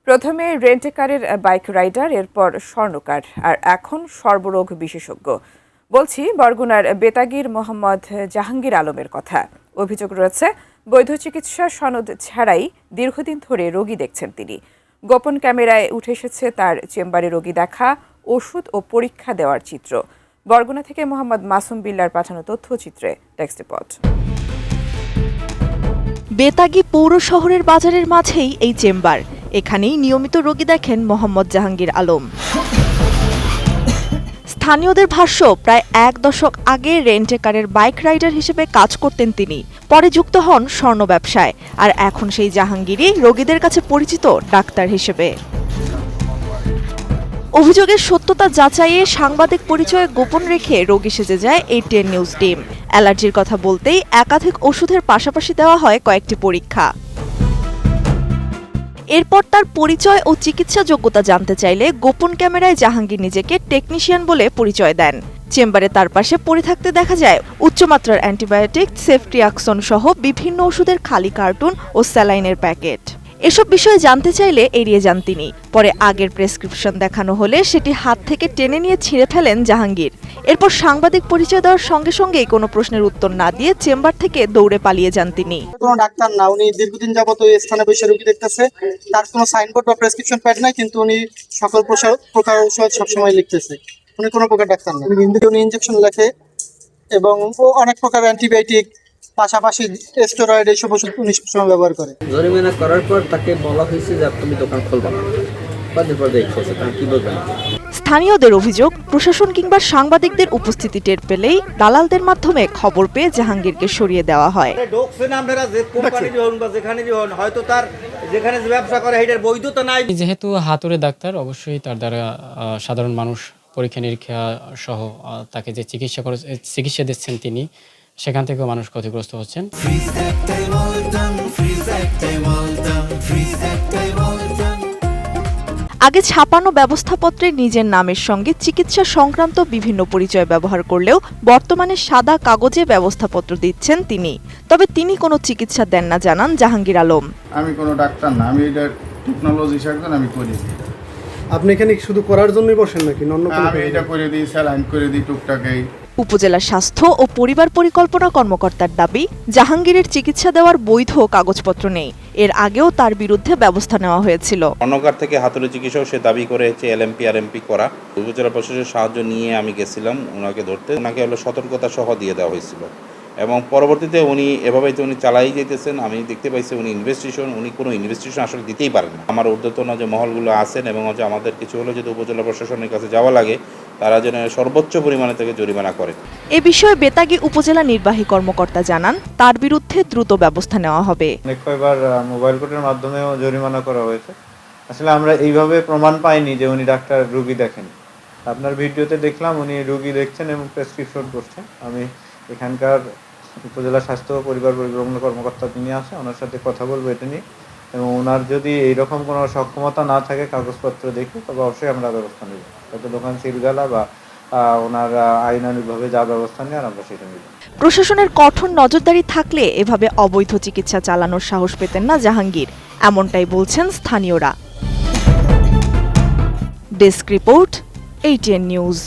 প্রথমে রেন্টেকারের bike rider, এরপর স্বর্ণকার, আর এখন সর্বরোগ বিশেষজ্ঞ। বলছি বরগুনার বেতাগীর মোহাম্মদ জাহাঙ্গীর আলমের কথা। অভিযোগ রয়েছে বৈধ চিকিৎসা সনদ ছাড়াই দীর্ঘদিন ধরে রোগী দেখছেন তিনি। গোপন ক্যামেরায় উঠে এসেছে তার চেম্বারে রোগী দেখা, ওষুধ ও পরীক্ষা দেওয়ার চিত্র। বরগুনা থেকে মোহাম্মদ মাসুম বিল্লার পাঠানো তথ্যচিত্রে টেক্সট রিপোর্ট। বেতাগী পৌর শহরের বাজারের মাঝেই এই চেম্বার। এখানেই নিয়মিত রোগী দেখেন মোহাম্মদ জাহাঙ্গীর আলম। স্থানীয়দের ভাষ্য, প্রায় 1 দশক আগে রেন্টেকারের বাইক রাইডার হিসেবে কাজ করতেন তিনি। পরে যুক্ত হন স্বর্ণ ব্যবসায়, আর এখন সেই জাহাঙ্গীরই রোগীদের কাছে পরিচিত ডাক্তার হিসেবে। অভিযোগের সত্যতা যাচাইয়ে সাংবাদিক পরিচয় গোপন রেখে রোগী সেজে যায় ATN নিউজ টিম। অ্যালার্জির কথা বলতেই একাধিক ওষুধের পাশাপাশি দেওয়া হয় কয়েকটি পরীক্ষা। এরপর তার পরিচয় ও চিকিৎসা যোগ্যতা জানতে চাইলে গোপন ক্যামেরায় জাহাঙ্গীর নিজেকে টেকনিশিয়ান বলে পরিচয় দেন। চেম্বারে তার পাশে পড়ে থাকতে দেখা যায় উচ্চমাত্রার অ্যান্টিবায়োটিক, সেফট্রিয়াক্সন সহ বিভিন্ন ওষুধের খালি কার্টুন ও স্যালাইনের প্যাকেট। এসব বিষয়ে জানতে চাইলে এড়িয়ে যান তিনি। পরে আগের প্রেসক্রিপশন দেখানো হলে সেটি হাত থেকে টেনে নিয়ে ছিঁড়ে ফেলেন জাহাঙ্গীর। এরপর সাংবাদিক পরিচয় দেওয়ার সঙ্গে সঙ্গেই কোনো প্রশ্নের উত্তর না দিয়ে চেম্বার থেকে দৌড়ে পালিয়ে যান তিনি। কোনো ডাক্তার না, উনি দীর্ঘদিন যাবত ওই স্থানে বসে রোগী দেখতেছে। তার কোনো সাইনবোর্ড বা প্রেসক্রিপশন প্যাড নাই, কিন্তু উনি সকল প্রকার ঔষধ সবসময় লিখতেছে। উনি কোনো প্রকার ডাক্তার না, উনি ইনজেকশন লেখে এবং অনেক প্রকার অ্যান্টিবায়োটিক, পাশাপাশি স্টেরয়েড, এইসব ওষুধ উনি সবসময় ব্যবহার করে। জরিমানা করার পর তাকে বলা হয়েছে যে তুমি দোকান খুলবা না। স্থানীয়দের অভিযোগ, প্রশাসন কিংবা সাংবাদিকদের উপস্থিতি টের পেলেই দালালদের মাধ্যমে খবর পেয়ে জাহাঙ্গীরকে সরিয়ে দেওয়া হয়। যেহেতু হাতুড়ে ডাক্তার, অবশ্যই তার দ্বারা সাধারণ মানুষ পরীক্ষা নিরীক্ষা সহ তাকে যে চিকিৎসা দিচ্ছেন তিনি, সেখান থেকেও মানুষ ক্ষতিগ্রস্ত হচ্ছেন। আগে ছাপানো ব্যবস্থাপত্রে নিজের নামের সঙ্গে চিকিৎসা সংক্রান্ত বিভিন্ন পরিচয় ব্যবহার করলেও বর্তমানে সাদা কাগজে ব্যবস্থাপত্র দিচ্ছেন তিনি। তবে তিনি কোনো চিকিৎসা দেন না জানান জাহাঙ্গীর আলম। আমি কোনো ডাক্তার না, আমি এটা টেকনোলজিস্ট একজন, আমি করি। আপনি এখানে শুধু করার জন্যই বসেন নাকি? আমি এটা করে দিই, স্যালাইন করে দিই টুকটাকেই। উপজেলা স্বাস্থ্য ও পরিবার পরিকল্পনা কর্মকর্তার দাবি, জাহাঙ্গীরের চিকিৎসা দেওয়ার বৈধ কাগজপত্র নেই। এর আগেও তার বিরুদ্ধে ব্যবস্থা নেওয়া হয়েছিল। অন্যকার থেকে হাতুড়ি চিকিৎসা সে দাবি করেছে LMP RMP করা। উপজেলা প্রশাসনের সাহায্য নিয়ে আমি গেছিলাম ওনাকে ধরতে। ওনাকে সতর্কতা সহ দিয়ে দেওয়া হয়েছিল এবং পরবর্তীতে উনি এভাবেই তো উনি চালাই যেতেছেন। আমি দেখতে পাইছি উনি কোনো ইনভেস্টিগেশন আসলে দিতেই পারেন না। আমার ঊর্ধ্বতন যে মহলগুলো আছেন এবং আমাদের কিছু হলো যদি উপজেলা প্রশাসনের কাছে যাওয়া লাগে, তারা যেন সর্বোচ্চ পরিমাণে থেকে জরিমানা করে। এ বিষয়ে বেতাগী উপজেলা নির্বাহী কর্মকর্তা জানান, তার বিরুদ্ধে দ্রুত ব্যবস্থা নেওয়া হবে। কয়েকবার মোবাইল কোর্টের মাধ্যমেও জরিমানা করা হয়েছে। আসলে আমরা এইভাবে প্রমাণ পাইনি যে উনি ডাক্তার রোগী দেখেন। আপনার ভিডিওতে দেখলাম উনি রোগী দেখছেন এবং প্রেসক্রিপশন করছেন। আমি এখানকার উপজেলা স্বাস্থ্য ও পরিবার পরিকল্পনা কর্মকর্তা তিনি আছে, ওনার সাথে কথা বলবো এটা নিয়ে, এবং ওনার যদি এইরকম কোনো সক্ষমতা না থাকে কাগজপত্র দেখে, তবে অবশ্যই আমরা ব্যবস্থা নেব। হয়তো দোকান সিলগালা বা ওনার আইনানুগভাবে যা ব্যবস্থা নেয় আমরা সেটা নেব। প্রশাসনের কঠোর নজরদারি থাকলে এভাবে অবৈধ চিকিৎসা চালানোর সাহস পেতেন না জাহাঙ্গীর, এমনটাই বলছেন স্থানীয়রা। Desk report, ATN news.